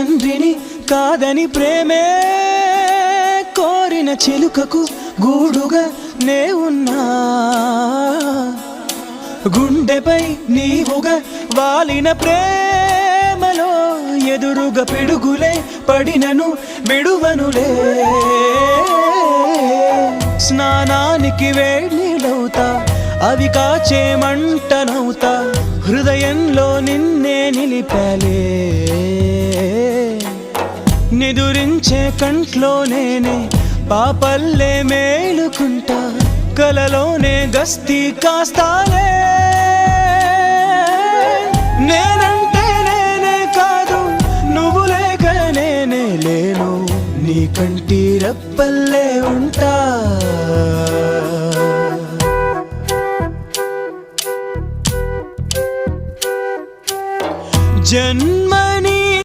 తండ్రిని కాదని ప్రేమే కోరిన చిలుకకు గూడుగా నే ఉన్నా గుండెపై నీవుగా వాలిన ప్రేమలో ఎదురుగా పిడుగులే పడినను విడువనులే స్నానానికి వేడినవుతా అవి కాచే మంటనవుతా హృదయంలో నిన్నే నిలిపాలే నిదురించే కంట్లో నేనే పాపల్లే మేలుకుంటా కలలోనే గస్తీ కాస్తాలే నేనంటే నేనే కాదు నువ్వు లేక నేనే లేను నీ కంటి రెప్పల్లే ఉంటా